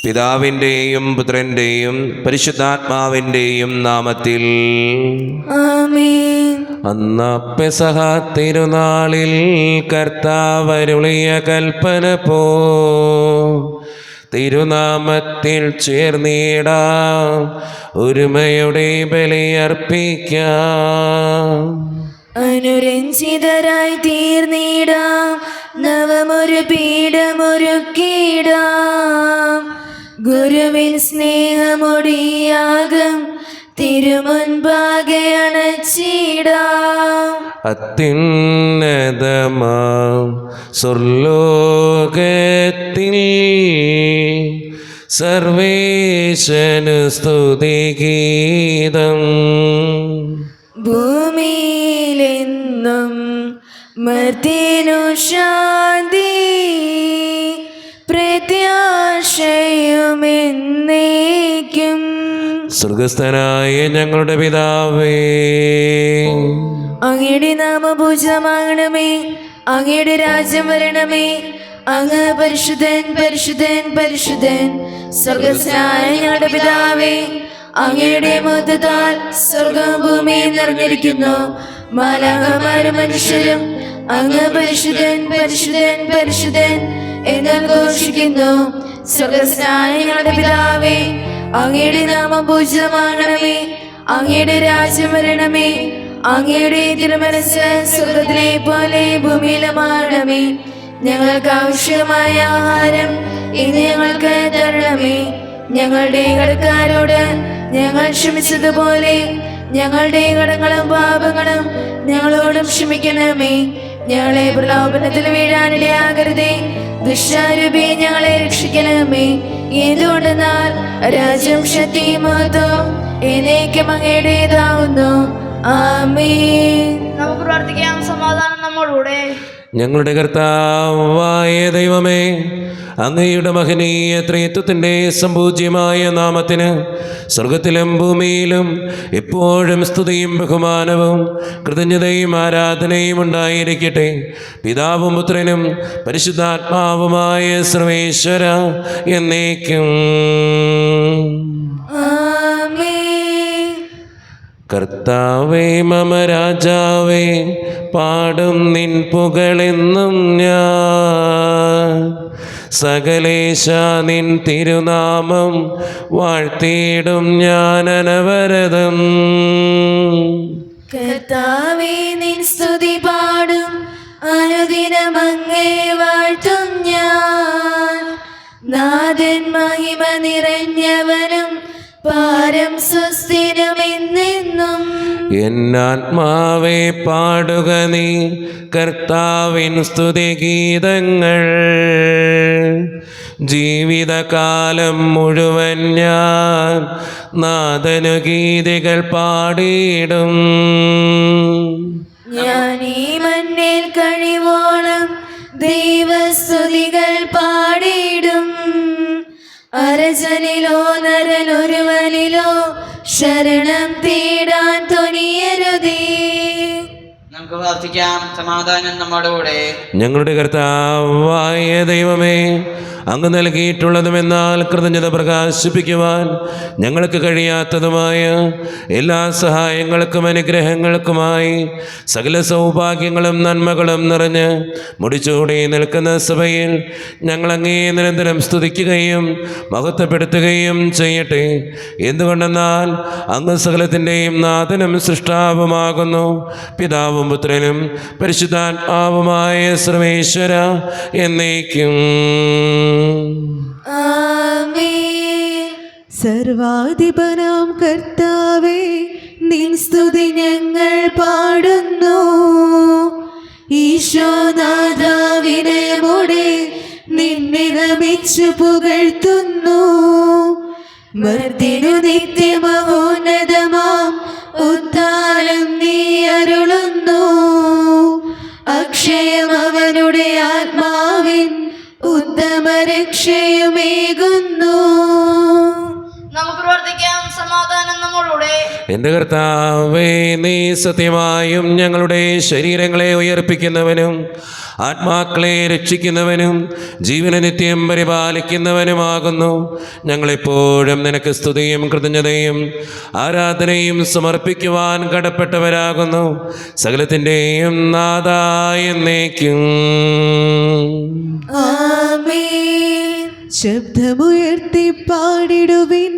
പിതാവിൻ്റെയും പുത്രൻ്റെയും പരിശുദ്ധാത്മാവിൻ്റെയും നാമത്തിൽ ആമേൻ. അന്ന് പെസഹ തിരുനാളിൽ കർത്താവരുളിയ കൽപ്പന പോ തിരുനാമത്തിൽ ചേർന്നിടാം, ഒരുമയുടെ ബലിയർപ്പിക്കാം. അനുരഞ്ജിതരായി തീർന്നിടാം, നവമൊരു പീഠമൊരുക്കിടാം. ഗുരുവിൻ സ്നേഹമൊടിയാകും തിരുമുൻപാകെ അണച്ചിടാം. അത്യുന്നതമാം സ്വർലോകത്തിൽ സർവേശനു സ്തുതിഗീതം. ഭൂമിയിലെന്നും മർത്യനു ശാന്തി, പ്രത്യാശയുമെന്നേക്കും. സ്വർഗസ്ഥനായ ഞങ്ങളുടെ പിതാവേ, അങ്ങയുടെ നാമപൂജിതമാകണമേ, അങ്ങയുടെ രാജ്യം വരണമേ. അങ്ങ് പരിശുദ്ധൻ പരിശുദ്ധൻ പരിശുദ്ധൻ. സ്വർഗസ്ഥനായ ഞങ്ങളുടെ പിതാവേ, അങ്ങയുടെ മഹത്വത്താൽ സ്വർഗവും ഭൂമിയും നിറഞ്ഞിരിക്കുന്നു. മാലാഖമാരും മനുഷ്യരും അങ്ങ് പരിശുദ്ധൻ പരിശുദ്ധൻ പരിശുദ്ധൻ എന്ന് ഘോഷിക്കുന്നു. സ്വർഗസ്ഥനായ ഞങ്ങളുടെ പിതാവേ, അങ്ങയുടെ നാമം പൂജിതമാകണമേ, അങ്ങയുടെ രാജ്യം വരണമേ. അങ്ങയുടെ തിരുമനസ്സ് സ്വർഗത്തിലെ പോലെ ഭൂമിയിലുമാകണമേ. ഞങ്ങൾക്ക് ആവശ്യമായ ആഹാരം ഇന്ന് ഞങ്ങൾക്ക് തരണമേ. ഞങ്ങളുടെ കടക്കാരോട് ഞങ്ങൾ ക്ഷമിച്ചതുപോലെ ഞങ്ങളുടെ കടങ്ങളും പാപങ്ങളും ഞങ്ങളോടും ക്ഷമിക്കണമേ. ഞങ്ങളെ പ്രലോഭനത്തിൽ വീഴാനിടയാകരുതേ, ദുഷ്ടാരൂപി ഞങ്ങളെ രക്ഷിക്കണമേ. എന്തുകൊണ്ടെന്നാൽ രാജ്യം ശക്തിയും മഹത്വവും എന്നേക്കും അങ്ങയുടേതാവുന്നു. ആമേൻ. നമുക്ക് പ്രാർത്ഥിക്കാം. സമാധാനം നമ്മളുടെ. ഞങ്ങളുടെ കർത്താവായ ദൈവമേ, അങ്ങയുടെ മഹനീയ ത്രിത്വത്തിൻ്റെ സംപൂജ്യമായ നാമത്തിന് സ്വർഗത്തിലും ഭൂമിയിലും എപ്പോഴും സ്തുതിയും ബഹുമാനവും കൃതജ്ഞതയും ആരാധനയും ഉണ്ടായിരിക്കട്ടെ. പിതാവും പുത്രനും പരിശുദ്ധാത്മാവുമായ സർവേശ്വര എന്നേക്കും. കർത്താവേ മമ രാജാവേ, പാടും നിൻ പുകളെന്നും ഞാൻ. സകലേശ നിൻ തിരുനാമം വാഴ്ത്തിയിടും ഞാൻ അനവരതം. കർത്താവേ നിൻ സ്തുതി പാടും, അനുദിനം അങ്ങേ വാഴ്ത്തും ഞാൻ. നാഥൻ മഹിമ നിറഞ്ഞവനും പാരം സുസ്ഥിരമെന്നെന്നും. എന്നാത്മാവേ പാടുക നീ കർത്താവിൻ സ്തുതിഗീതങ്ങൾ. ജീവിതകാലം മുഴുവൻ ഞാൻ നാഥനു ഗീതികൾ പാടിയിടും. ഞാൻ ഈ മണ്ണിൽ കഴിവോളം ദൈവസ്തുതികൾ പാടിയിടും. അരജനിലോ നരനൊരുവനിലോ ശരണം തേടാൻ തുനിയരുതേ. നമുക്ക് പ്രാർത്ഥിക്കാം. സമാധാനം നമ്മുടെ കൂടെ. ഞങ്ങളുടെ കർത്താവായ ദൈവമേ, അങ്ങ് നൽകിയിട്ടുള്ളതുമെന്നാൽ കൃതജ്ഞത പ്രകാശിപ്പിക്കുവാൻ ഞങ്ങൾക്ക് കഴിയാത്തതുമായ എല്ലാ സഹായങ്ങൾക്കും അനുഗ്രഹങ്ങൾക്കുമായി സകല സൗഭാഗ്യങ്ങളും നന്മകളും നിറഞ്ഞ് മുടിച്ചൂടി നിൽക്കുന്ന സഭയിൽ ഞങ്ങളങ്ങേ നിരന്തരം സ്തുതിക്കുകയും മഹത്വപ്പെടുത്തുകയും ചെയ്യട്ടെ. എന്തുകൊണ്ടെന്നാൽ അങ്ങ് സകലത്തിൻ്റെയും നാഥനും സൃഷ്ടാവുമാകുന്നു. പിതാവും പുത്രനും പരിശുദ്ധാത്മാവുമായ സർവേശ്വര എന്നേക്കും. ആമേൻ. സർവാധിപനാം കർത്താവേ, നിൻ സ്തുതി ഞങ്ങൾ പാടുന്നു. ഈശോനാഥ വിനയമോടെ നിന്നെ നമിച്ചു പുകഴ്ത്തുന്നു. മർദ്ദിനു നിത്യമഹോന്നതമാം ഉദ്ധാനം നീ അരുളുന്നു. അക്ഷയം അവനുടെ ആത്മാവിൻ ഉത്തമരക്ഷയുമേകുന്നു. നമുക്ക് പ്രാർത്ഥിക്കാം, സമാധാനം നമ്മോടുകൂടെ. എൻ്റെ കർത്താവേ, നീ സത്യമായും ഞങ്ങളുടെ ശരീരങ്ങളെ ഉയർപ്പിക്കുന്നവനും ആത്മാക്കളെ രക്ഷിക്കുന്നവനും ജീവനെ നിത്യം പരിപാലിക്കുന്നവനുമാകുന്നു. ഞങ്ങളെപ്പോഴും നിനക്ക് സ്തുതിയും കൃതജ്ഞതയും ആരാധനയും സമർപ്പിക്കുവാൻ കടപ്പെട്ടവരാകുന്നു. സകലത്തിൻ്റെയും നാഥായ എന്നേക്കും ആമേൻ. ശബ്ദമുയർത്തി പാടിടുവിൻ,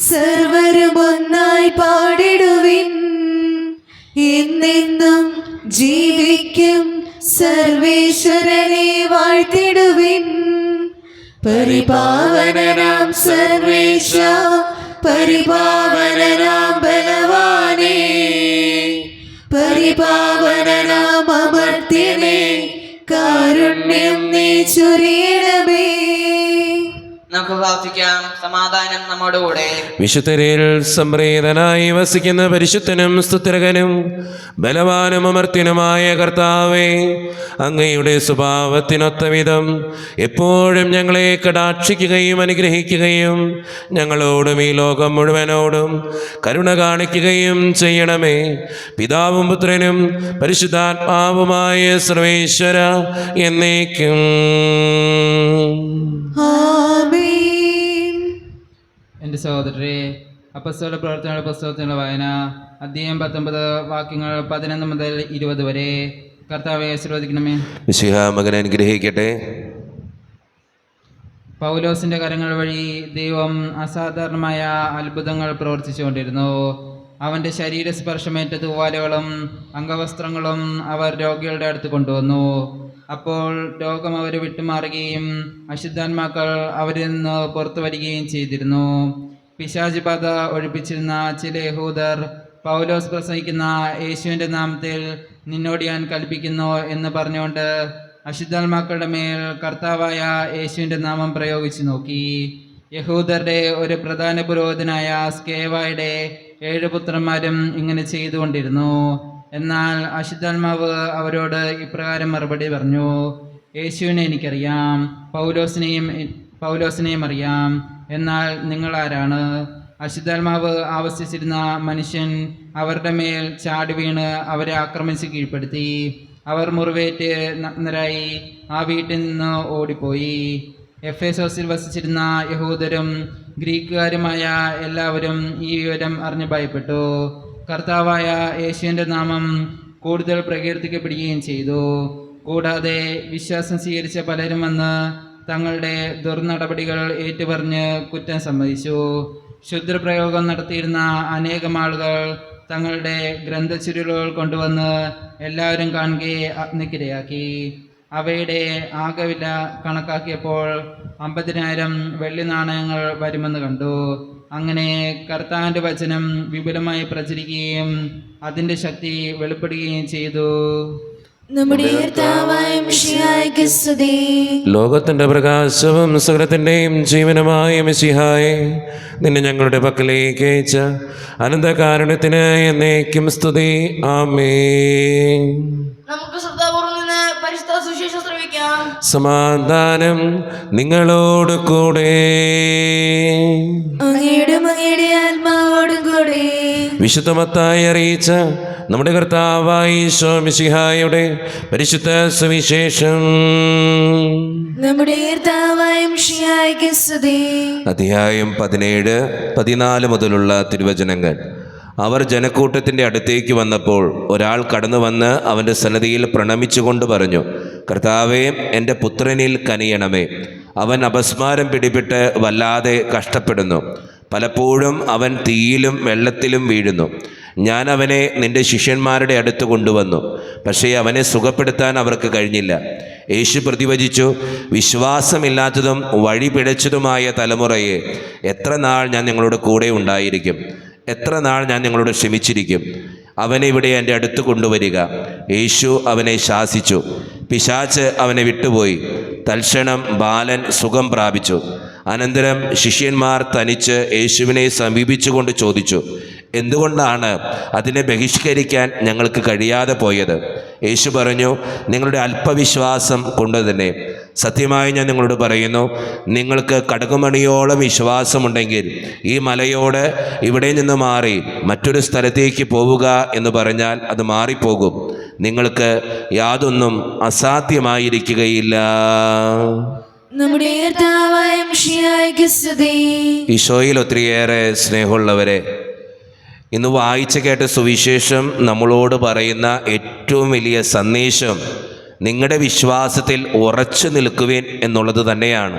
സർവരും ഒന്നായി പാടിടുവിൻ. എന്നെന്നും ജീവിക്കും സർവേശ്വരനെ വാഴ്ത്തിടുവിൻ. പരിപാവനനാം സർവേശ, പരിപാവനനാം ബലവാനേ, പരിപാവനനാം അമർത്യനേ, കാരുണ്യം നീ ചൊരിയണമേ. നമുക്ക് പ്രാർത്ഥിക്കാം, സമാധാനം നമ്മോടുകൂടെ. വിശുദ്ധരിൽ സംപ്രീതനായി വസിക്കുന്ന പരിശുദ്ധനും സ്തുത്യർഹനും ബലവാനും അമർത്യനുമായ കർത്താവേ, അങ്ങയുടെ സ്വഭാവത്തിനൊത്ത വിധം എപ്പോഴും ഞങ്ങളെ കടാക്ഷിക്കുകയും അനുഗ്രഹിക്കുകയും ഞങ്ങളോടും ഈ ലോകം മുഴുവനോടും കരുണ കാണിക്കുകയും ചെയ്യണമേ. പിതാവും പുത്രനും പരിശുദ്ധാത്മാവുമായ സർവേശ്വര എന്നേക്കും ആമേൻ. എൻ്റെ സഹോദരരെ, അപ്പസ്തോല പ്രവർത്തനങ്ങളുടെ പുസ്തകത്തിനുള്ള വായന, അധ്യായം 19, വാക്യങ്ങൾ 11 മുതൽ 20 വരെ. കർത്താവെ ആശീർവദിക്കണമേ. മിശിഹ മകനെ അനുഗ്രഹിക്കട്ടെ. പൗലോസിൻ്റെ കരങ്ങൾ വഴി ദൈവം അസാധാരണമായ അത്ഭുതങ്ങൾ പ്രവർത്തിച്ചുകൊണ്ടിരുന്നു. അവൻ്റെ ശരീരസ്പർശമേറ്റ തൂവാലകളും അംഗവസ്ത്രങ്ങളും അവർ രോഗികളുടെ അടുത്ത് കൊണ്ടുവന്നു. അപ്പോൾ രോഗം അവരെ വിട്ടുമാറുകയും അശുദ്ധാത്മാക്കൾ അവരിൽ നിന്ന് പുറത്തു വരികയും ചെയ്തിരുന്നു. പിശാച് ബാധ ഒഴിപ്പിച്ചിരുന്ന ചില യഹൂദർ പൗലോസ് പ്രസംഗിക്കുന്ന യേശുവിൻ്റെ നാമത്തിൽ നിന്നോട് ഞാൻ കൽപ്പിക്കുന്നു എന്ന് പറഞ്ഞുകൊണ്ട് അശുദ്ധാത്മാക്കളുടെ മേൽ കർത്താവായ യേശുവിൻ്റെ നാമം പ്രയോഗിച്ചു നോക്കി. യഹൂദരുടെ ഒരു പ്രധാന പുരോഹിതനായ സ്കേവായുടെ 7 പുത്രന്മാരും ഇങ്ങനെ ചെയ്തുകൊണ്ടിരുന്നു. എന്നാൽ അശുദ്ധാത്മാവ് അവരോട് ഇപ്രകാരം മറുപടി പറഞ്ഞു: യേശുവിനെ എനിക്കറിയാം, പൗലോസിനെയും അറിയാം, എന്നാൽ നിങ്ങൾ ആരാണ്? അശുദ്ധാത്മാവ് ആവസിച്ചിരുന്ന മനുഷ്യൻ അവരുടെ മേൽ ചാടി വീണ് അവരെ ആക്രമിച്ച് കീഴ്പ്പെടുത്തി. അവർ മുറിവേറ്റ് നഗ്നരായി ആ വീട്ടിൽ നിന്ന് ഓടിപ്പോയി. എഫേസോസിൽ വസിച്ചിരുന്ന യഹൂദരും ഗ്രീക്കുകാരുമായ എല്ലാവരും ഈ വിവരം അറിഞ്ഞ് ഭയപ്പെട്ടു. കർത്താവായ യേശുവിൻ്റെ നാമം കൂടുതൽ പ്രകീർത്തിക്കപ്പെടുകയും ചെയ്തു. കൂടാതെ വിശ്വാസം സ്വീകരിച്ച പലരും വന്ന് തങ്ങളുടെ ദുർനടപടികൾ ഏറ്റുപറഞ്ഞ് കുറ്റം സമ്മതിച്ചു. ക്ഷുദ്രപ്രയോഗം നടത്തിയിരുന്ന അനേകം ആളുകൾ തങ്ങളുടെ ഗ്രന്ഥച്ചുരുളുകൾ കൊണ്ടുവന്ന് എല്ലാവരും കാണുകയെ അഗ്നിക്കിരയാക്കി. അവയുടെ ആകെ വില കണക്കാക്കിയപ്പോൾ 50,000 വെള്ളി നാണയങ്ങൾ വരുമെന്ന് കണ്ടു. അങ്ങനെ കർത്താവിൻ്റെ വചനം വിപുലമായി പ്രചരിക്കുകയും അതിൻ്റെ ശക്തി വെളിപ്പെടുകയും ചെയ്തു. നമ്മുടെ കർത്താവായ മിശിഹായ്ക്ക് സ്തുതി. ലോകത്തിൻ്റെ പ്രകാശവും സകലത്തിൻ്റെയും ജീവനുമായ മിശിഹായെ, നിന്നെ ഞങ്ങളുടെ പക്കലേക്ക് അയച്ച അനന്തകാരുണ്യത്തിന് എന്നേക്കും സ്തുതി. ആമേൻ. നമുക്ക് ശ്രദ്ധാപൂർവ്വം നിന്ന് പരിശുദ്ധ സുവിശേഷം ശ്രവിക്കാം. സമാധാനം നിങ്ങളോട് കൂടെ. അങ്ങയുടെ ആത്മാവോടും കൂടെ. വിശുദ്ധ മത്തായി അറിയിച്ച നമ്മുടെ കർത്താവായ ഈശോ മിശിഹായുടെ പരിശുദ്ധ സുവിശേഷം. നമ്മുടെ കർത്താവായ മിശിഹായ്ക്ക് സ്തുതി. അധ്യായം 17, 14 മുതലുള്ള തിരുവചനങ്ങൾ. അവർ ജനക്കൂട്ടത്തിൻ്റെ അടുത്തേക്ക് വന്നപ്പോൾ ഒരാൾ കടന്നു വന്ന് അവൻ്റെ സന്നദ്ധിയിൽ പ്രണമിച്ചുകൊണ്ട് പറഞ്ഞു: കർത്താവേ, എൻ്റെ പുത്രനിൽ കനിയണമേ. അവൻ അപസ്മാരം പിടിപെട്ട് വല്ലാതെ കഷ്ടപ്പെടുന്നു. പലപ്പോഴും അവൻ തീയിലും വെള്ളത്തിലും വീഴുന്നു. ഞാൻ അവനെ നിൻ്റെ ശിഷ്യന്മാരുടെ അടുത്ത് കൊണ്ടുവന്നു, പക്ഷേ അവനെ സുഖപ്പെടുത്താൻ അവർക്ക് കഴിഞ്ഞില്ല. യേശു പ്രതിവചിച്ചു: വിശ്വാസമില്ലാത്തതും വഴി പിഴച്ചതുമായ തലമുറയെ, എത്ര നാൾ ഞാൻ നിങ്ങളുടെ കൂടെ ഉണ്ടായിരിക്കും? എത്ര നാൾ ഞാൻ നിങ്ങളോട് ക്ഷമിച്ചിരിക്കും? അവനെ ഇവിടെ എൻ്റെ അടുത്ത് കൊണ്ടുവരിക. യേശു അവനെ ശാസിച്ചു. പിശാച് അവനെ വിട്ടുപോയി. തൽക്ഷണം ബാലൻ സുഖം പ്രാപിച്ചു. അനന്തരം ശിഷ്യന്മാർ തനിച്ച് യേശുവിനെ സമീപിച്ചുകൊണ്ട് ചോദിച്ചു: എന്തുകൊണ്ടാണ് അതിനെ ബഹിഷ്കരിക്കാൻ ഞങ്ങൾക്ക് കഴിയാതെ പോയത്? യേശു പറഞ്ഞു: നിങ്ങളുടെ അല്പവിശ്വാസം കൊണ്ട് തന്നെ. സത്യമായി ഞാൻ നിങ്ങളോട് പറയുന്നു, നിങ്ങൾക്ക് കടുകുമണിയോളം വിശ്വാസമുണ്ടെങ്കിൽ ഈ മലയോട് ഇവിടെ നിന്ന് മാറി മറ്റൊരു സ്ഥലത്തേക്ക് പോവുക എന്ന് പറഞ്ഞാൽ അത് മാറിപ്പോകും. നിങ്ങൾക്ക് യാതൊന്നും അസാധ്യമായിരിക്കുകയില്ല. നമ്മുടെ കർത്താവായ മിശിഹായ്ക്ക് സ്തുതി. ഈശോയിൽ ഒത്തിരിയേറെ സ്നേഹമുള്ളവരെ, ഇന്ന് വായിച്ചു കേട്ട സുവിശേഷം നമ്മളോട് പറയുന്ന ഏറ്റവും വലിയ സന്ദേശം നിങ്ങളുടെ വിശ്വാസത്തിൽ ഉറച്ചു നിൽക്കുവിൻ എന്നുള്ളത് തന്നെയാണ്.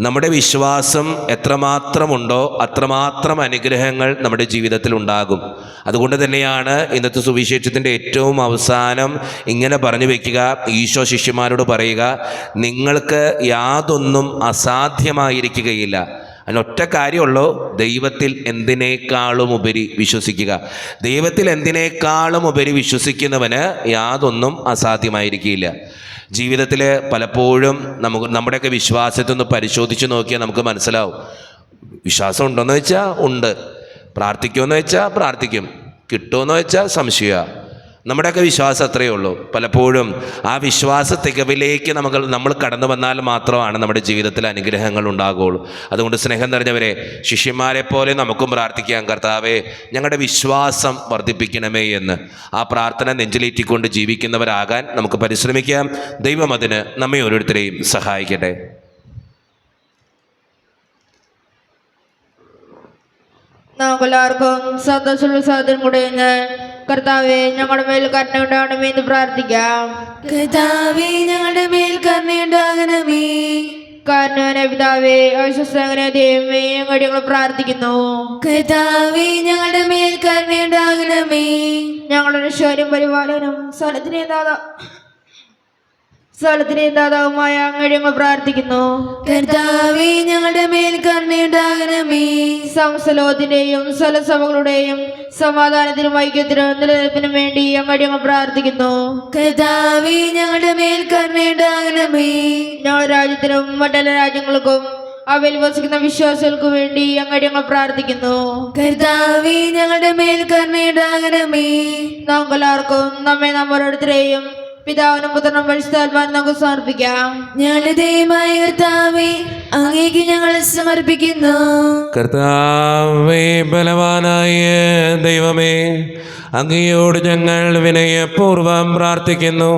നമ്മുടെ വിശ്വാസം എത്രമാത്രമുണ്ടോ അത്രമാത്രം അനുഗ്രഹങ്ങൾ നമ്മുടെ ജീവിതത്തിൽ ഉണ്ടാകും. അതുകൊണ്ട് തന്നെയാണ് ഇന്നത്തെ സുവിശേഷത്തിൻ്റെ ഏറ്റവും അവസാനം ഇങ്ങനെ പറഞ്ഞു വയ്ക്കുക, ഈശോ ശിഷ്യന്മാരോട് പറയുക, നിങ്ങൾക്ക് യാതൊന്നും അസാധ്യമായിരിക്കുകയില്ല. അതിനൊറ്റ കാര്യമുള്ളൂ, ദൈവത്തിൽ എന്തിനേക്കാളും ഉപരി വിശ്വസിക്കുക. ദൈവത്തിൽ എന്തിനേക്കാളും ഉപരി വിശ്വസിക്കുന്നവന് യാതൊന്നും അസാധ്യമായിരിക്കില്ല. ജീവിതത്തിൽ പലപ്പോഴും നമ്മുടെയൊക്കെ വിശ്വാസത്തെ ഒന്ന് പരിശോധിച്ച് നോക്കിയാൽ നമുക്ക് മനസ്സിലാവും. വിശ്വാസം ഉണ്ടോയെന്ന് വെച്ചാൽ ഉണ്ട്, പ്രാർത്ഥിക്കുമെന്ന് വെച്ചാൽ പ്രാർത്ഥിക്കും, കിട്ടുമെന്ന് വെച്ചാൽ സംശയമാണ്. നമ്മുടെയൊക്കെ വിശ്വാസം അത്രയേ ഉള്ളൂ. പലപ്പോഴും ആ വിശ്വാസ തികവിലേക്ക് നമ്മൾ കടന്നു വന്നാൽ മാത്രമാണ് നമ്മുടെ ജീവിതത്തിൽ അനുഗ്രഹങ്ങൾ ഉണ്ടാകുകയുള്ളൂ. അതുകൊണ്ട് സ്നേഹം നിറഞ്ഞവരെ, ശിഷ്യന്മാരെ പോലെ നമുക്കും പ്രാർത്ഥിക്കാം, കർത്താവേ ഞങ്ങളുടെ വിശ്വാസം വർദ്ധിപ്പിക്കണമേ എന്ന്. ആ പ്രാർത്ഥന നെഞ്ചിലേറ്റിക്കൊണ്ട് ജീവിക്കുന്നവരാകാൻ നമുക്ക് പരിശ്രമിക്കാം. ദൈവം അതിന് നമ്മെ ഓരോരുത്തരെയും സഹായിക്കട്ടെ. നമുക്കെല്ലാവർക്കും സന്തോഷമുള്ള സാധനം കൂടെ കർത്താവെ ഞങ്ങളുടെ മേൽ കരുണ ഉണ്ടാകണമേ എന്ന് പ്രാർത്ഥിക്കാം. കർത്താവേ ഞങ്ങളുടെ മേൽ കരുണയുണ്ടാകണമേ. കാരണവനായ പിതാവേ, അവിശ്വസ്തനായ ദൈവമേ, അങ്ങോട്ട് ഞങ്ങൾ പ്രാർത്ഥിക്കുന്നു. കർത്താവേ ഞങ്ങളുടെ മേൽ കരുണയുണ്ടാകണമേ. ഞങ്ങളുടെ രക്ഷകനും പരിപാലനും സ്ഥലത്തിനെ ദാതാവുമായ അങ്ങോട്ട് ഞങ്ങൾ പ്രാർത്ഥിക്കുന്നു. കർത്താവേ ഞങ്ങളുടെ മേൽ കരുണയുണ്ടാകണമേ. സമസ്തലോകത്തിന്റെയും സ്ഥലസഭകളുടെയും സമാധാനത്തിനും ഐക്യത്തിനും നിലനിൽപ്പിനും വേണ്ടി അങ്ങോട്ട് ഞങ്ങൾ പ്രാർത്ഥിക്കുന്നു. കർത്താവേ ഞങ്ങളുടെ മേൽ കരുണയുണ്ടാകണമേ. ഞങ്ങളുടെ രാജ്യത്തിനും മറ്റെല്ലാ രാജ്യങ്ങൾക്കും അവയിൽ വസിക്കുന്ന വിശ്വാസികൾക്കും വേണ്ടി അങ്ങോട്ട് ഞങ്ങൾ പ്രാർത്ഥിക്കുന്നു. കർത്താവേ ഞങ്ങളുടെ മേൽ കരുണയുണ്ടാകണമേ. നമുക്കെല്ലാവർക്കും നാം ഓരോരുത്തരെയും പിതാവിനും പുത്രനും പരിശുദ്ധാത്മാവിനും നമുക്ക് സമർപ്പിക്കാം. ഞങ്ങളുടെ ദൈവമായ കർത്താവേ, അങ്ങേക്ക് ഞങ്ങൾ സമർപ്പിക്കുന്നു. കർത്താവേ, ബലവാനായ ദൈവമേ, അങ്ങയോട് ഞങ്ങൾ വിനയപൂർവം പ്രാർത്ഥിക്കുന്നു.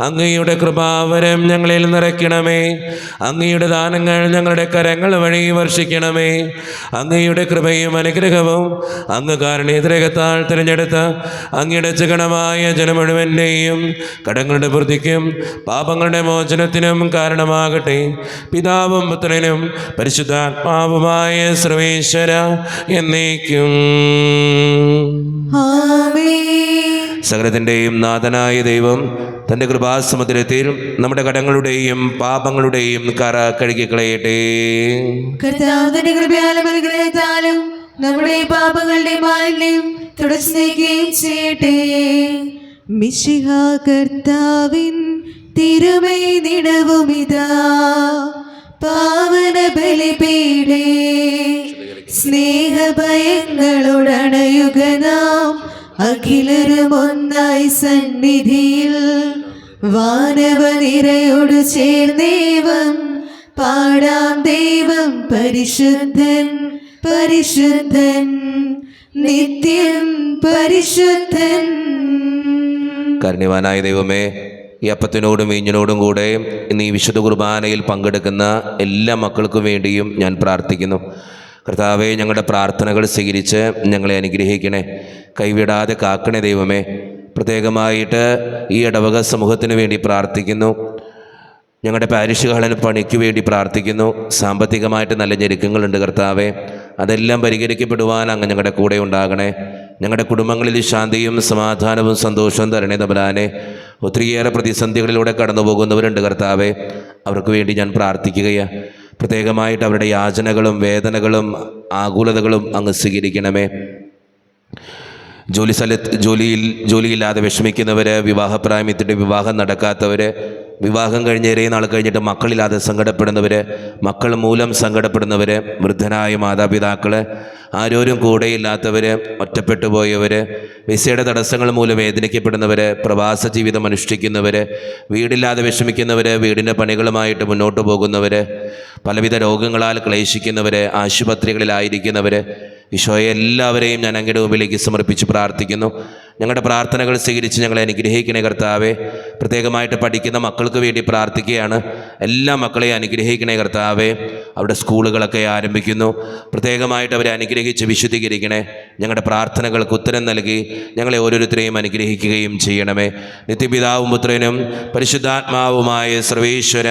അങ്ങയുടെ കൃപാവരം ഞങ്ങളിൽ നിറയ്ക്കണമേ. അങ്ങയുടെ ദാനങ്ങൾ ഞങ്ങളുടെ കരങ്ങൾ വഴി വർഷിക്കണമേ. അങ്ങയുടെ കൃപയും അനുഗ്രഹവും അങ്ങ് കാരുണ്യത്തിരകത്താൽ തിരഞ്ഞെടുത്ത അങ്ങയുടെ ചകണമായ ജനം മുഴുവൻ്റെയും കടങ്ങളുടെ വൃദ്ധിക്കും പാപങ്ങളുടെ മോചനത്തിനും കാരണമാകട്ടെ. പിതാവും പുത്രനും പരിശുദ്ധാത്മാവുമായ സർവേശ്വര എന്നേക്കും. സകലത്തിൻ്റെയും നാഥനായ ദൈവം തൻ്റെ കൃപാസമുദ്രത്തിൽ നമ്മുടെ കടങ്ങളുടെയും പാപങ്ങളുടെയും കറ കഴുകിക്കളയട്ടെ. കർത്താവിന്റെ കൃപയാലും അനുഗ്രഹത്താലും നമ്മുടെ പാപങ്ങളുടെ മാലിന്യം തുടച്ചു നീക്കുകയും ചെയ്യട്ടെ. മിശിഹ കർത്താവിൻ തിരുമൈ നിടവുമിതാ പാവന ബലിപീഠേ സ്നേഹഭയങ്ങളോടണയുക നാം അഖിലരും ഒന്നായി സന്നിധിയിൽ വാനവനിരയോട് ചേർന്നേവം പാടാം ദൈവം പരിശുദ്ധൻ പരിശുദ്ധൻ നിത്യം പരിശുദ്ധൻ. കാരുണ്യവാനായ ദൈവമേ, ഈ അപ്പത്തിനോടും വീഞ്ഞിനോടും കൂടെ ഇന്ന് ഈ വിശുദ്ധ കുർബാനയിൽ പങ്കെടുക്കുന്ന എല്ലാ മക്കൾക്കും വേണ്ടിയും ഞാൻ പ്രാർത്ഥിക്കുന്നു. കർത്താവെ, ഞങ്ങളുടെ പ്രാർത്ഥനകൾ സ്വീകരിച്ച് ഞങ്ങളെ അനുഗ്രഹിക്കണേ, കൈവിടാതെ കാക്കണേ ദൈവമേ. പ്രത്യേകമായിട്ട് ഈ ഇടവക സമൂഹത്തിന് വേണ്ടി പ്രാർത്ഥിക്കുന്നു. ഞങ്ങളുടെ പാരിഷ് ഹാളിന് പണിക്ക് വേണ്ടി പ്രാർത്ഥിക്കുന്നു. സാമ്പത്തികമായിട്ട് നല്ല ഞെരുക്കങ്ങളുണ്ട് കർത്താവെ, അതെല്ലാം പരിഹരിക്കപ്പെടുവാൻ അങ്ങ് ഞങ്ങളുടെ കൂടെ ഉണ്ടാകണേ. ഞങ്ങളുടെ കുടുംബങ്ങളിൽ ശാന്തിയും സമാധാനവും സന്തോഷവും തരണേ തമ്പുരാനെ. ഒത്തിരിയേറെ പ്രതിസന്ധികളിലൂടെ കടന്നു പോകുന്നവരുണ്ട് കർത്താവെ, അവർക്ക് വേണ്ടി ഞാൻ പ്രാർത്ഥിക്കുകയാണ്. പ്രത്യേകമായിട്ട് അവരുടെ യാചനകളും വേദനകളും ആകുലതകളും അങ്ങ് സ്വീകരിക്കണമേ. ജോലിയില്ലാതെ വിഷമിക്കുന്നവർ, വിവാഹപ്രായത്തിൻ്റെ വിവാഹം നടക്കാത്തവർ, വിവാഹം കഴിഞ്ഞ് ഏറെ നാൾ കഴിഞ്ഞിട്ട് മക്കളില്ലാതെ സങ്കടപ്പെടുന്നവർ, മക്കൾ മൂലം സങ്കടപ്പെടുന്നവർ, വൃദ്ധനായ മാതാപിതാക്കൾ, ആരോരും കൂടെയില്ലാത്തവർ, ഒറ്റപ്പെട്ടു പോയവർ, വിസയുടെ തടസ്സങ്ങൾ മൂലം വേദനിക്കപ്പെടുന്നവർ, പ്രവാസ ജീവിതം അനുഷ്ഠിക്കുന്നവർ, വീടില്ലാതെ വിഷമിക്കുന്നവർ, വീടിൻ്റെ പണികളുമായിട്ട് മുന്നോട്ട് പോകുന്നവർ, പലവിധ രോഗങ്ങളാൽ ക്ലേശിക്കുന്നവർ, ആശുപത്രികളിലായിരിക്കുന്നവർ, ഈശോയെ എല്ലാവരെയും ഞാൻ അങ്ങയുടെ മുമ്പിലേക്ക് സമർപ്പിച്ച് പ്രാർത്ഥിക്കുന്നു. ഞങ്ങളുടെ പ്രാർത്ഥനകൾ സ്വീകരിച്ച് ഞങ്ങളെ അനുഗ്രഹിക്കണേ കർത്താവേ. പ്രത്യേകമായിട്ട് പഠിക്കുന്ന മക്കൾക്ക് വേണ്ടി പ്രാർത്ഥിക്കുകയാണ്. എല്ലാ മക്കളെയും അനുഗ്രഹിക്കണേ കർത്താവേ. അവിടെ സ്കൂളുകളൊക്കെ ആരംഭിക്കുന്നു. പ്രത്യേകമായിട്ട് അവരെ അനുഗ്രഹിച്ച് വിശുദ്ധീകരിക്കണേ. ഞങ്ങളുടെ പ്രാർത്ഥനകൾക്ക് ഉത്തരം നൽകി ഞങ്ങളെ ഓരോരുത്തരെയും അനുഗ്രഹിക്കുകയും ചെയ്യണമേ. നിത്യപിതാവും പുത്രനും പരിശുദ്ധാത്മാവുമായ സർവേശ്വര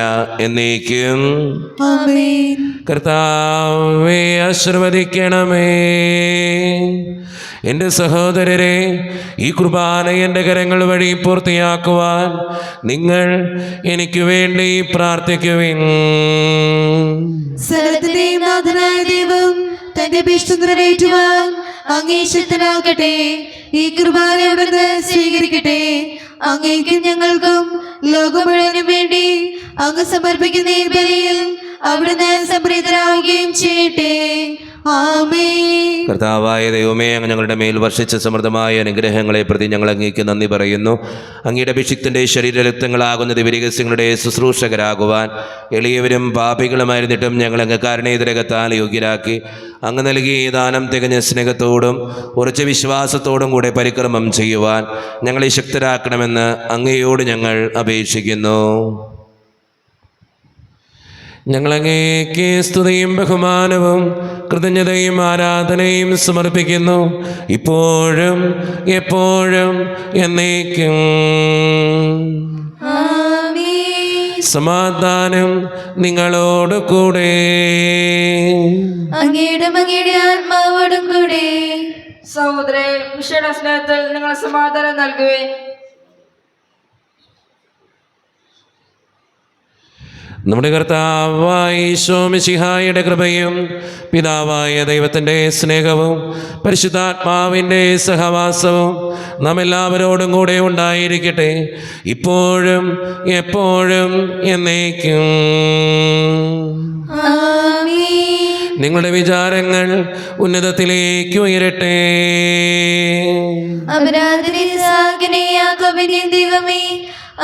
എന്നേക്കും ആമേൻ. കർത്താവേ ആശീർവദിക്കണമേ. എൻ്റെ സഹോദരരെ, ഈ കുർബാന എൻ്റെ കരങ്ങൾ വഴി പൂർത്തിയാക്കുവാൻ നിങ്ങൾ എനിക്ക് വേണ്ടി പ്രാർത്ഥിക്കുവിൻ. സകലത്തിന്റെയും നാഥനായ ദൈവം തന്റെ അപേക്ഷ നിറവേറ്റുവാൻ അങ്ങേ ശക്തനാകട്ടെ. ഈ കുർബാന അവിടുന്ന് സ്വീകരിക്കട്ടെ. അങ്ങേക്കും ഞങ്ങൾക്കും ലോകം മുഴുവനും വേണ്ടി അങ്ങ് സമർപ്പിക്കുന്ന ഈ ബലിയിൽ അവിടുന്ന് സംപ്രീതരാവുകയും ചെയ്യട്ടെ. ആമേൻ. കർത്താവായ ദൈവമേ, അങ്ങ് ഞങ്ങളുടെ മേൽ വർഷിച്ച സമൃദ്ധമായ അനുഗ്രഹങ്ങളെ പ്രതി ഞങ്ങൾ അങ്ങേക്ക് നന്ദി പറയുന്നു. അങ്ങയുടെ അഭിഷിക്തൻ്റെ ശരീരരക്തങ്ങളാകുന്ന ദിവ്യരഹസ്യങ്ങളുടെ ശുശ്രൂഷകരാകുവാൻ എളിയവരും പാപികളുമായിരുന്നിട്ടും ഞങ്ങൾ അങ്ങ് കാരുണ്യതിരകത്താൽ യോഗ്യരാക്കി. അങ്ങ് നൽകിയ ഈ ദാനം തികഞ്ഞ സ്നേഹത്തോടും ഉറച്ച വിശ്വാസത്തോടും കൂടെ പരിക്രമം ചെയ്യുവാൻ ഞങ്ങളെ ശക്തരാക്കണമെന്ന് അങ്ങയോട് ഞങ്ങൾ അപേക്ഷിക്കുന്നു. ഞങ്ങളങ്ങേക്ക് സ്തുതിയും ബഹുമാനവും കൃതജ്ഞതയും ആരാധനയും സമർപ്പിക്കുന്നു, ഇപ്പോഴും എപ്പോഴും എന്നേക്കും. സമാധാനം നിങ്ങളോട് കൂടെ. അങ്ങയുടെ ആത്മാവോടും കൂടെ. സഹോദരേ, വിശുദ്ധ സ്നേഹത്തിൽ നിങ്ങൾ സമാധാനം നൽകുവേ. നമ്മുടെ കർത്താവായ ഈശോ മിശിഹായുടെ കൃപയും പിതാവായ ദൈവത്തിൻ്റെ സ്നേഹവും പരിശുദ്ധാത്മാവിൻ്റെ സഹവാസവും നാം എല്ലാവരോടും കൂടെ ഉണ്ടായിരിക്കട്ടെ, ഇപ്പോഴും എപ്പോഴും എന്നേക്കും. നിങ്ങളുടെ വിചാരങ്ങൾ ഉന്നതത്തിലേക്ക് ഉയരട്ടെ. ദൈവമേ,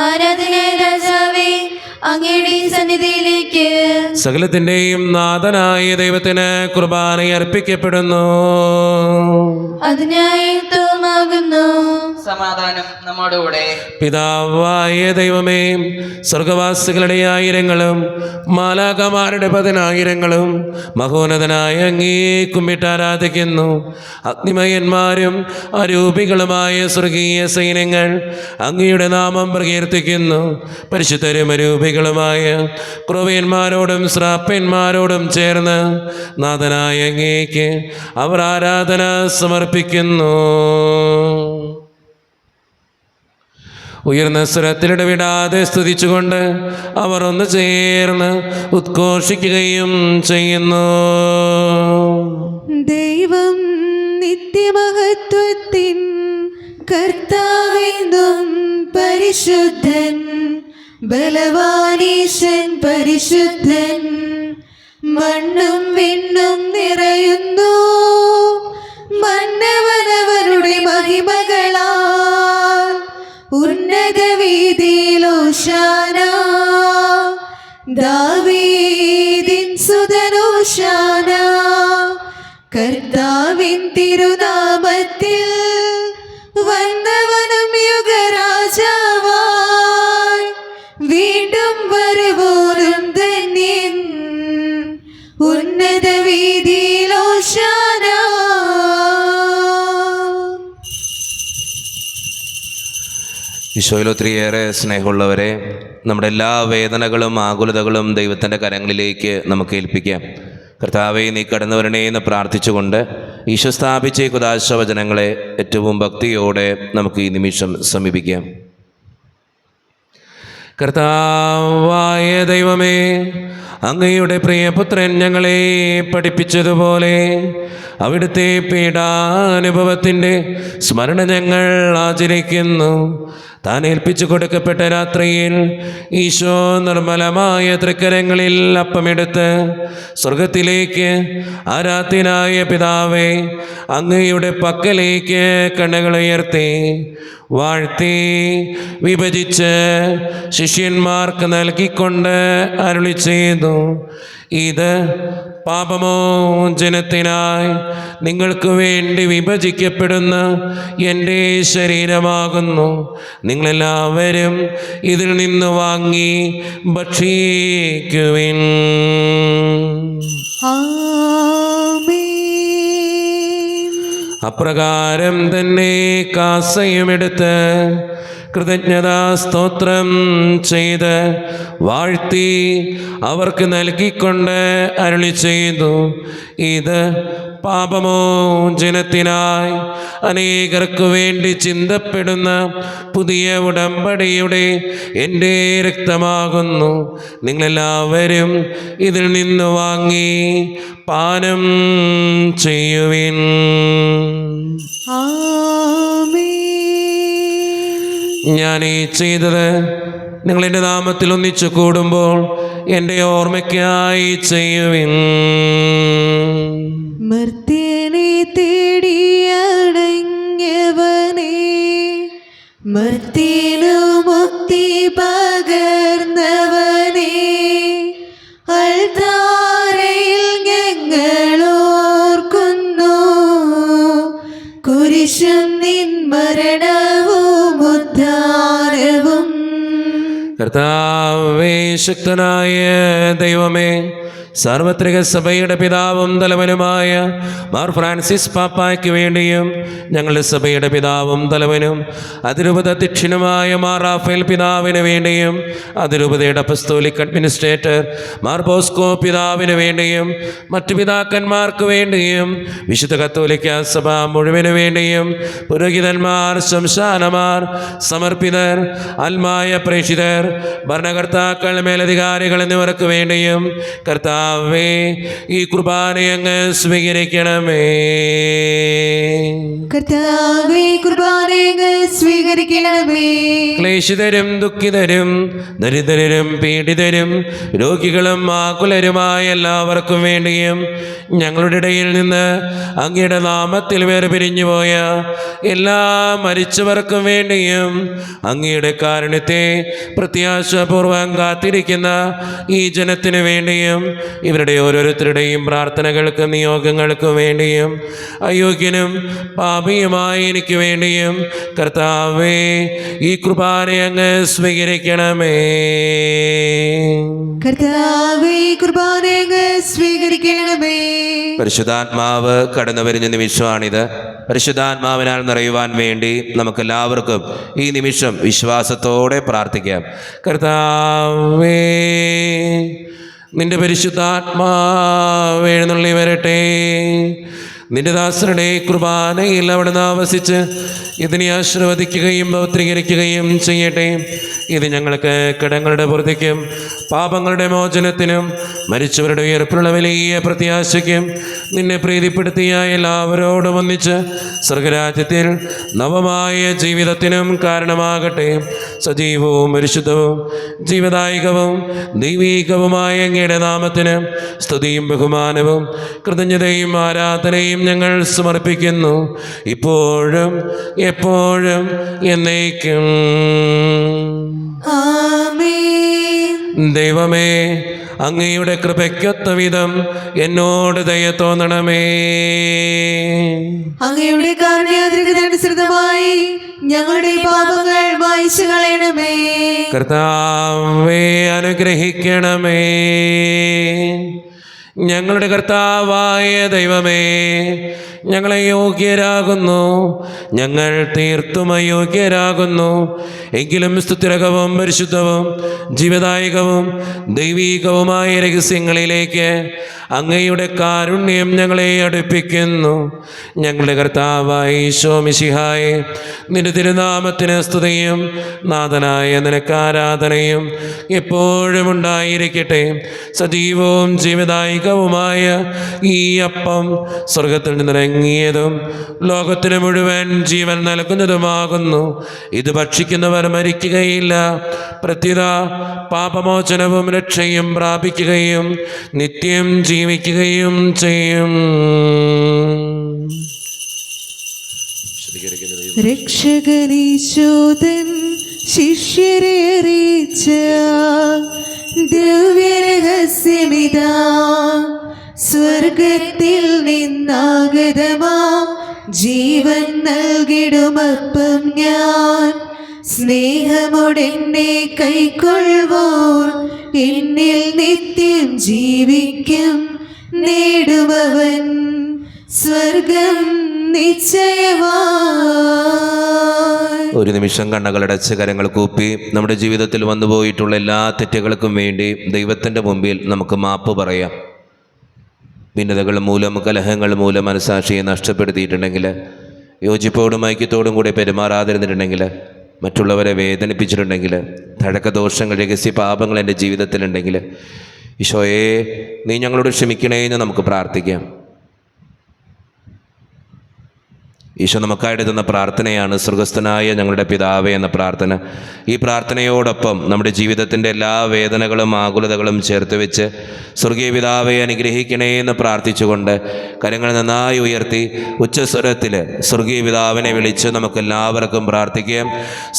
ആരാധനായ രാജാവേ, അങ്ങയുടെ സന്നിധിയിലേക്ക് സകലത്തിൻ്റെയും നാഥനായ ദൈവത്തിന് കുർബാന അർപ്പിക്കപ്പെടുന്നു. അതിനായിട്ടുമാകുന്നു. സമാധാനം നമ്മോടുകൂടെ. പിതാവായ ദൈവമേ, സ്വർഗവാസികളുടെ ആയിരങ്ങളും മാലാഖമാരുടെ 10,000ങ്ങളും മഹോന്നതനായ അങ്ങേ കുമ്പിട്ട് ആരാധിക്കുന്നു. അഗ്നിമയന്മാരും അരൂപികളുമായ സ്വർഗീയ സൈന്യങ്ങൾ അങ്ങയുടെ നാമം പ്രകീർത്തിക്കുന്നു. പരിശുദ്ധരും അരൂപികളുമായ ക്രൂവ്യന്മാരോടും ശ്രാപ്യന്മാരോടും ചേർന്ന് നാഥനായ അങ്ങേക്ക് അവർ ആരാധന സമർപ്പിക്കുന്നു. ഉയർന്ന സ്വരത്തിലിടവിടാതെ സ്തുതിച്ചുകൊണ്ട് അവർ ഒന്ന് ചേർന്ന് ഉദ്ഘോഷിക്കുകയും ചെയ്യുന്നു. ദൈവം നിത്യമഹത്വത്തിൻ കർത്താവെന്നും പരിശുദ്ധൻ, ബലവാനീശൻ പരിശുദ്ധൻ, മണ്ണും വിണ്ണും നിറയുന്നു മന്നവനവരുടെ മഹിമകളാൽ. ഉന്നത വീതിയിൽ ഓശാന, ദാവീദിൻ സുതൻ ഓശാന. കർത്താവിൻ തിരുനാമത്തിൽ വന്നവനും യുഗരാജാവായി, വീണ്ടും വരുവോരും ധന്യൻ. ഉന്നത വീതിയിൽ ഓശാന. ഈശോയിൽ ഒത്തിരിയേറെ സ്നേഹമുള്ളവരെ, നമ്മുടെ എല്ലാ വേദനകളും ആകുലതകളും ദൈവത്തിൻ്റെ കരങ്ങളിലേക്ക് നമുക്ക് ഏൽപ്പിക്കാം. കർത്താവേ, നീ കടന്നു വരണേ എന്ന് പ്രാർത്ഥിച്ചുകൊണ്ട് ഈശോ സ്ഥാപിച്ച ഈ കുദാശവചനങ്ങളെ ഏറ്റവും ഭക്തിയോടെ നമുക്ക് ഈ നിമിഷം സമീപിക്കാം. കർത്താവായ ദൈവമേ, അങ്ങയുടെ പ്രിയപുത്രൻ ഞങ്ങളെ പഠിപ്പിച്ചതുപോലെ അവിടുത്തെ പീഡാനുഭവത്തിൻ്റെ സ്മരണ ഞങ്ങൾ ആചരിക്കുന്നു. താൻ ഏൽപ്പിച്ചു കൊടുക്കപ്പെട്ട രാത്രിയിൽ ഈശോ നിർമ്മലമായ തൃക്കരങ്ങളിൽ അപ്പമെടുത്ത് സ്വർഗത്തിലേക്ക് ആരാധ്യനായ പിതാവേ, അങ്ങയുടെ പക്കലേക്ക് കണ്ണുകൾ ഉയർത്തി വാഴ്ത്തി വിഭജിച്ച് ശിഷ്യന്മാർക്ക് നൽകിക്കൊണ്ട് അരുളി ചെയ്തു, ഇത് പാപമോചനത്തിനായി നിങ്ങൾക്ക് വേണ്ടി വിഭജിക്കപ്പെടുന്ന എൻ്റെ ശരീരമാകുന്നു. നിങ്ങളെല്ലാവരും ഇതിൽ നിന്ന് വാങ്ങി ഭക്ഷിക്കുവിൻ. അപ്രകാരം തന്നെ കാസയുമെടുത്ത് കൃതജ്ഞതാ സ്തോത്രം ചെയ്ത് വാഴ്ത്തി അവർക്ക് നൽകിക്കൊണ്ട് അരുളി ചെയ്തു, ഇത് പാപമോചനത്തിനായി അനേകർക്ക് വേണ്ടി ചിന്തപ്പെടുന്ന പുതിയ ഉടമ്പടിയുടെ എൻ്റെ രക്തമാകുന്നു. നിങ്ങളെല്ലാവരും ഇതിൽ നിന്ന് വാങ്ങി പാനം ചെയ്യുവിൻ. ഞാൻ ഈ ചെയ്തത് നിങ്ങൾ എൻ്റെ നാമത്തിൽ ഒന്നിച്ചു കൂടുമ്പോൾ എൻ്റെ ഓർമ്മയ്ക്കായി ചെയ്യുവിൻ. മർത്യനെ തേടിയടങ്ങിയവനെ, മർത്യനു മുക്തി പകർന്നവനെ, അൾത്താരയിൽ ഞങ്ങൾ ഓർക്കുന്നു കുരിശും നിൻ മരണവും ഉദ്ധാരവും. കർത്താവേ, ശക്തനായ ദൈവമേ, സാർവത്രിക സഭയുടെ പിതാവും തലവനുമായ മാർ ഫ്രാൻസിസ് പാപ്പായ്ക്ക് വേണ്ടിയും ഞങ്ങളുടെ സഭയുടെ പിതാവും തലവനും അതിരൂപത അധ്യക്ഷനുമായ മാർ റാഫേൽ പിതാവിന് വേണ്ടിയും അതിരൂപതയുടെ അപ്പസ്തോലിക് അഡ്മിനിസ്ട്രേറ്റർ മാർ ബോസ്കോ പിതാവിന് വേണ്ടിയും മറ്റു പിതാക്കന്മാർക്ക് വേണ്ടിയും വിശുദ്ധ കത്തോലിക്ക സഭ മുഴുവന് വേണ്ടിയും പുരോഹിതന്മാർ, ശംശാനമാർ, സമർപ്പിതർ, ആത്മായ പ്രേക്ഷിതർ, ഭരണകർത്താക്കൾ, മേലധികാരികൾ എന്നിവർക്ക് വേണ്ടിയും കർത്താവേ, ഈ കുർബാനയങ്ങ് സ്വീകരിക്കണമേ. കർത്താവേ, കുർബാനയങ്ങ് സ്വീകരിക്കണമേ. ക്ലേശിതരും ദുഃഖിതരും ദരിദ്രരും പീഡിതരും രോഗികളും ആകുലരുമായ എല്ലാവർക്കും വേണ്ടിയും ഞങ്ങളുടെ ഇടയിൽ നിന്ന് അങ്ങയുടെ നാമത്തിൽ വേർപിരിഞ്ഞുപോയ എല്ലാ മരിച്ചവർക്കും വേണ്ടിയും അങ്ങയുടെ കാരുണ്യത്തെ പ്രത്യാശാപൂർവം കാത്തിരിക്കുന്ന ഈ ജനത്തിനു വേണ്ടിയും ഇവരുടെ ഓരോരുത്തരുടെയും പ്രാർത്ഥനകൾക്കും നിയോഗങ്ങൾക്കും വേണ്ടിയും അയോഗ്യനും പാപിയുമായി എനിക്ക് വേണ്ടിയും കർത്താവേ, ഈ കുർബാനയങ്ങ് സ്വീകരിക്കണമേ. കർത്താവേ, കുർബാനയങ്ങ് സ്വീകരിക്കണമേ. പരിശുദ്ധാത്മാവ് കടന്നു വരുന്ന നിമിഷമാണിത്. പരിശുദ്ധാത്മാവിനാൽ നിറയുവാൻ വേണ്ടി നമുക്കെല്ലാവർക്കും ഈ നിമിഷം വിശ്വാസത്തോടെ പ്രാർത്ഥിക്കാം. കർത്താവേ, നിന്റെ പരിശുദ്ധാത്മാവ് എഴുന്നള്ളി വരട്ടെ. നിന്റെ ദാസരുടെ കുർബാനയിൽ അവിടുന്ന് ആവസിച്ച് ഇതിനെ ആശീർവദിക്കുകയും പൗത്രീകരിക്കുകയും ചെയ്യട്ടെ. ഇത് ഞങ്ങൾക്ക് കടങ്ങളുടെ പൂർത്തിക്കും പാപങ്ങളുടെ മോചനത്തിനും മരിച്ചവരുടെ ഉയർപ്പുള്ള വലിയ പ്രത്യാശയ്ക്കും നിന്നെ പ്രീതിപ്പെടുത്തിയ എല്ലാവരോടും ഒന്നിച്ച് സ്വർഗരാജ്യത്തിൽ നവമായ ജീവിതത്തിനും കാരണമാകട്ടെ. സജീവവും പരിശുദ്ധവും ജീവദായകവും ദൈവീകവുമായ അങ്ങയുടെ നാമത്തിന് സ്തുതിയും ബഹുമാനവും കൃതജ്ഞതയും ആരാധനയും ഞങ്ങൾ സമർപ്പിക്കുന്നു, ഇപ്പോഴും എപ്പോഴും എന്നേക്കും. ആമേൻ. ദൈവമേ, അങ്ങയുടെ കൃപയ്ക്കൊത്ത വിധം എന്നോട് ദയ തോന്നണമേ. അങ്ങയുടെ കാരുണ്യാതിരകതനുസൃതമായി ഞങ്ങളുടെ പാപങ്ങൾ മായ്ച്ചു കളയണമേ. കർത്താവേ, അനുഗ്രഹിക്കണമേ. ഞങ്ങളുടെ കർത്താവായ ദൈവമേ, ഞങ്ങളെ യോഗ്യരാകുന്നു, ഞങ്ങൾ തീർത്തും അയോഗ്യരാകുന്നു. എങ്കിലും സ്തുതിരകവും പരിശുദ്ധവും ജീവദായകവും ദൈവീകവുമായ രഹസ്യങ്ങളിലേക്ക് അങ്ങയുടെ കാരുണ്യം ഞങ്ങളെ അടുപ്പിക്കുന്നു. ഞങ്ങളുടെ കർത്താവായ ഈശോ മിശിഹായെ, നിന്റെ തിരുനാമത്തിന് സ്തുതിയും നാഥനായ നിനക്ക് ആരാധനയും എപ്പോഴും ഉണ്ടായിരിക്കട്ടെ. സജീവവും ജീവദായക ജീവദായകവുമായ ഈ അപ്പം സ്വർഗത്തിൽ നിന്നിറങ്ങിയതും ലോകത്തിന് മുഴുവൻ ജീവൻ നൽകുന്നതുമാകുന്നു. ഇത് ഭക്ഷിക്കുന്നവർ മരിക്കുകയില്ല, പ്രത്യുത പാപമോചനവും രക്ഷയും പ്രാപിക്കുകയും നിത്യം ജീവിക്കുകയും ചെയ്യും. രക്ഷകനീശോദൻ ശിഷ്യരെ അറിയിച്ച ദിവ്യരഹസ്യമിതാ, സ്വർഗത്തിൽ നിന്നാഗതമാ ജീവൻ നൽകിടുമപ്പം ഞാൻ. സ്നേഹമോടെന്നെ കൈക്കൊള്ളുവോർ എന്നിൽ നിത്യം ജീവിക്കും, നേടുമവൻ സ്വർഗം നിശ്ചയമായി. ഒരു നിമിഷം കണ്ണുകളടച്ച് കരങ്ങൾ കൂപ്പി നമ്മുടെ ജീവിതത്തിൽ വന്നുപോയിട്ടുള്ള എല്ലാ തെറ്റുകൾക്കും വേണ്ടി ദൈവത്തിൻ്റെ മുമ്പിൽ നമുക്ക് മാപ്പ് പറയാം. ഭിന്നതകൾ മൂലം, കലഹങ്ങൾ മൂലം മനസാക്ഷിയെ നഷ്ടപ്പെടുത്തിയിട്ടുണ്ടെങ്കിൽ, യോജിപ്പോടും ഐക്യത്തോടും കൂടി പെരുമാറാതിരുന്നിട്ടുണ്ടെങ്കിൽ, മറ്റുള്ളവരെ വേദനിപ്പിച്ചിട്ടുണ്ടെങ്കിൽ, തഴക്കദോഷങ്ങൾ, രഹസ്യ പാപങ്ങൾ എൻ്റെ ജീവിതത്തിലുണ്ടെങ്കിൽ, ഈശോയെ നീ ഞങ്ങളോട് ക്ഷമിക്കണേ എന്ന് നമുക്ക് പ്രാർത്ഥിക്കാം. ഈശോ നമുക്കായിട്ട് തന്ന പ്രാർത്ഥനയാണ് സ്വർഗസ്ഥനായ ഞങ്ങളുടെ പിതാവേ എന്ന പ്രാർത്ഥന. ഈ പ്രാർത്ഥനയോടൊപ്പം നമ്മുടെ ജീവിതത്തിൻ്റെ എല്ലാ വേദനകളും ആകുലതകളും ചേർത്ത് വെച്ച് സ്വർഗീയ പിതാവെ അനുഗ്രഹിക്കണേ എന്ന് പ്രാർത്ഥിച്ചുകൊണ്ട് കരങ്ങൾ നന്നായി ഉയർത്തി ഉച്ചസ്വരത്തിൽ സ്വർഗീയ പിതാവിനെ വിളിച്ച് നമുക്കെല്ലാവർക്കും പ്രാർത്ഥിക്കാം.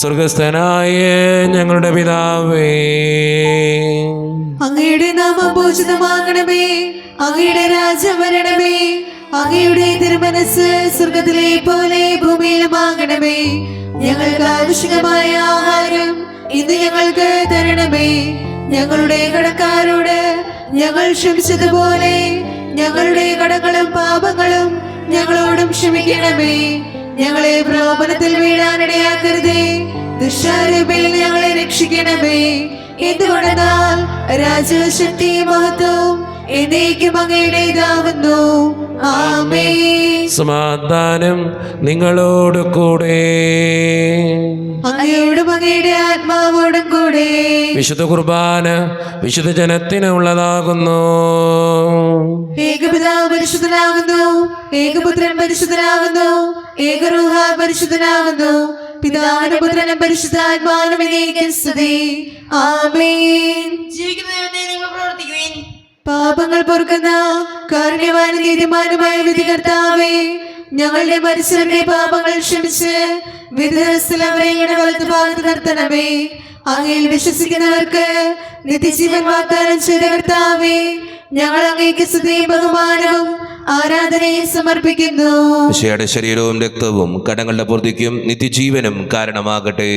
സ്വർഗസ്ഥനായ ഞങ്ങളുടെ പിതാവേ, അങ്ങയുടെ നാമം പൂജിതമാകണമേ, അങ്ങയുടെ രാജ്യം വരണമേ, അങ്ങയുടെ തിരുമനസ് സ്വർഗത്തിലെ പോലെ ഭൂമിയിലുമാകണമേ. ഞങ്ങൾക്ക് ആവശ്യമായ ആഹാരം ഇന്ന് ഞങ്ങൾക്ക് തരണമേ. ഞങ്ങളുടെ കടക്കാരോട് ഞങ്ങൾ ക്ഷമിച്ചതുപോലെ ഞങ്ങളുടെ കടങ്ങളും പാപങ്ങളും ഞങ്ങളോടും ക്ഷമിക്കണമേ. ഞങ്ങളെ പ്രലോഭനത്തിൽ വീഴാനിടയാക്കരുതേ, ദുഷ്ടാരൂപിൽ ഞങ്ങളെ രക്ഷിക്കണമേ. എന്തുകൊണ്ടെന്നാൽ രാജ്യവും ശക്തിയും മഹത്വവും എന്നേക്കും അങ്ങയുടേതാവുന്നു. ആമേൻ. സമാധാനം നിങ്ങളോട് കൂടെ, അങ്ങയോടും അങ്ങയുടെ ആത്മാവോടും കൂടെ. വിശുദ്ധ കുർബാന വിശുദ്ധ ജനത്തിന് ഉള്ളതാകുന്നു. ഏകപിതാവ് പരിശുദ്ധനാകുന്നു, ഏകപുത്രൻ പരിശുദ്ധനാകുന്നു, ഏകരൂഹ പരിശുദ്ധനാകുന്നു. പിതാവിനും പുത്രനും പരിശുദ്ധാത്മാവിനും എന്നേക്കും സ്തുതി. ആമേൻ. ജീവിക്കുന്ന ദൈവത്തെ നിങ്ങൾ പ്രവർത്തിക്കുവേൻ. പാപങ്ങൾ പൊറുക്കുന്ന കാരുണ്യവാനും നീതിമാനുമായ വിധികർത്താവേ, ഞങ്ങളുടെ മരിച്ചവരുടെ പാപങ്ങൾ ക്ഷമിച്ച് വിധിസ്ഥല അവരെ വലത്ത് ഭാഗത്ത് നിർത്തണമേ. അങ്ങയിൽ വിശ്വസിക്കുന്നവർക്ക് നിത്യജീവൻ വാഗ്ദാനം ചെയ്ത കർത്താവേ, ഞങ്ങൾ അങ്ങേക്ക് സ്തുതിയും ബഹുമാനവും ആരാധനയും സമർപ്പിക്കുന്നു. ഈശോയുടെ ശരീരവും രക്തവും കടങ്ങളുടെ പൂർത്തിക്കും നിത്യജീവനും കാരണമാകട്ടെ.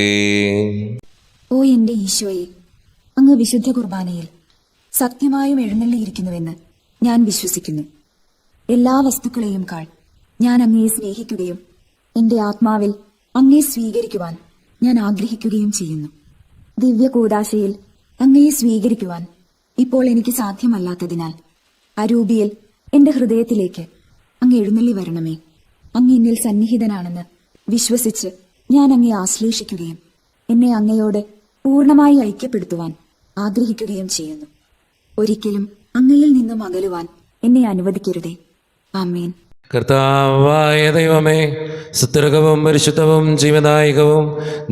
ഓ എന്റെ ഈശോയെ, അങ്ങ് വിശുദ്ധ കുർബാനയിൽ സത്യമായും എഴുന്നള്ളിയിരിക്കുന്നുവെന്ന് ഞാൻ വിശ്വസിക്കുന്നു. എല്ലാ വസ്തുക്കളെയും കാൾ ഞാൻ അങ്ങയെ സ്നേഹിക്കുകയും എന്റെ ആത്മാവിൽ അങ്ങയെ സ്വീകരിക്കുവാൻ ഞാൻ ആഗ്രഹിക്കുകയും ചെയ്യുന്നു. ദിവ്യ കൂദാശയിൽ അങ്ങയെ സ്വീകരിക്കുവാൻ ഇപ്പോൾ എനിക്ക് സാധ്യമല്ലാത്തതിനാൽ അരൂപിയിൽ എന്റെ ഹൃദയത്തിലേക്ക് അങ്ങ് എഴുന്നള്ളി വരണമേ. അങ്ങ് എന്നിൽ സന്നിഹിതനാണെന്ന് വിശ്വസിച്ച് ഞാൻ അങ്ങയെ ആശ്ലേഷിക്കുകയും എന്നെ അങ്ങയോട് പൂർണ്ണമായി ഐക്യപ്പെടുത്തുവാൻ ആഗ്രഹിക്കുകയും ചെയ്യുന്നു. ഒരിക്കലും അങ്ങയിൽ നിന്നും അകലുവാൻ എന്നെ അനുവദിക്കരുതേ. ആമേൻ. കർത്താവായ ദൈവമേ, സുത്തരകവും പരിശുദ്ധവും ജീവദായകവും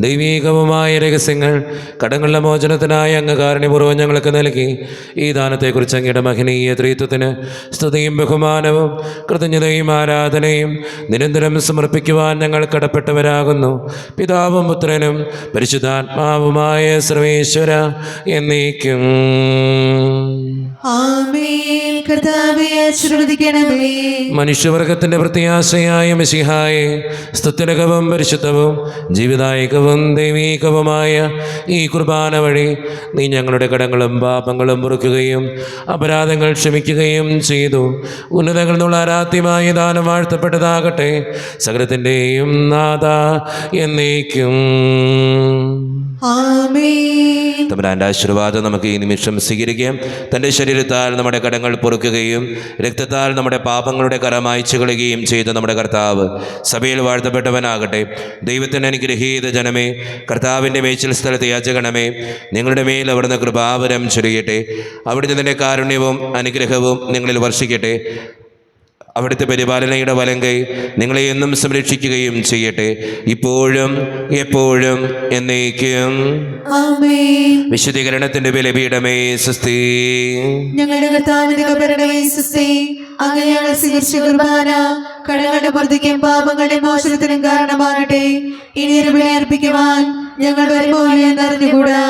ദൈവീകവുമായ രഹസ്യങ്ങൾ കടങ്ങളുടെ മോചനത്തിനായി അങ്ങ് കാരുണ്യപൂർവ്വം ഞങ്ങൾക്ക് നൽകി. ഈ ദാനത്തെക്കുറിച്ച് അങ്ങയുടെ മഹനീയ ത്രിത്വത്തിന് സ്തുതിയും ബഹുമാനവും കൃതജ്ഞതയും ആരാധനയും നിരന്തരം സമർപ്പിക്കുവാൻ ഞങ്ങൾ കടപ്പെട്ടവരാകുന്നു. പിതാവും പുത്രനും പരിശുദ്ധാത്മാവുമായ സർവേശ്വര എന്നേക്കും. ആമേൻ. കർത്താവേ ആശീർവദിക്കണമേ. മനുഷ്യവർഗത്തിന്റെ പ്രത്യാശയായ മിശിഹായെ, സ്തുത്യർഹവും പരിശുദ്ധവും ജീവദായകവും ദൈവീകവുമായ ഈ കുർബാന വഴി നീ ഞങ്ങളുടെ കടങ്ങളും പാപങ്ങളും പൊറുക്കുകയും അപരാധങ്ങൾ ക്ഷമിക്കുകയും ചെയ്തു. ഉന്നതങ്ങളിൽ നിന്നുള്ള ആരാധ്യമായ ദാനം വാഴ്ത്തപ്പെട്ടതാകട്ടെ. സകലത്തിൻ്റെയും നാഥ എന്നേക്കും. ആമേൻ. തമ്പുരാൻ്റെ ആശീർവാദം നമുക്ക് ഈ നിമിഷം സ്വീകരിക്കാം. തൻ്റെ ശരീരത്താൽ നമ്മുടെ കടങ്ങൾ പൊറുക്കുകയും രക്തത്താൽ നമ്മുടെ പാപങ്ങളുടെ കര മായ്ച്ചു കളയുകയും ചെയ്ത നമ്മുടെ കർത്താവ് സഭയിൽ വാഴ്ത്തപ്പെട്ടവനാകട്ടെ. ദൈവത്തിൻ്റെ അനുഗ്രഹീത ജനമേ, കർത്താവിൻ്റെ മേച്ചിൽ സ്ഥലത്ത് യാചകണമേ, നിങ്ങളുടെ മേൽ അവിടുന്ന് കൃപാവരം ചൊരിയട്ടെ. അവിടുന്ന് തൻ്റെ കാരുണ്യവും അനുഗ്രഹവും നിങ്ങളിൽ വർഷിക്കട്ടെ. അവിടുത്തെ പരിപാലനയുടെ വലങ്കൈ നിങ്ങളെ എന്നും സംരക്ഷിക്കുകയും ചെയ്യട്ടെ, ഇപ്പോഴും എപ്പോഴും എന്നേക്കും. ആമേൻ. വിശുദ്ധീകരണത്തിന്റെ ബലിപീഠമേ സ്വസ്തി. ഞങ്ങളുടെ കർത്താവിന്റെ കബരണമേ സ്വസ്തി. അങ്ങ് ഞങ്ങൾ സ്വീകരിച്ച കുർബാന കടങ്ങളുടെ പുറത്തേക്കും പാപങ്ങളുടെ മോചനത്തിനും കാരണമാകട്ടെ. ഇനി ഒരു ബലി അർപ്പിക്കുവാൻ ഞങ്ങൾ വരുമ്പോൾ എന്നറിഞ്ഞുകൂടാ.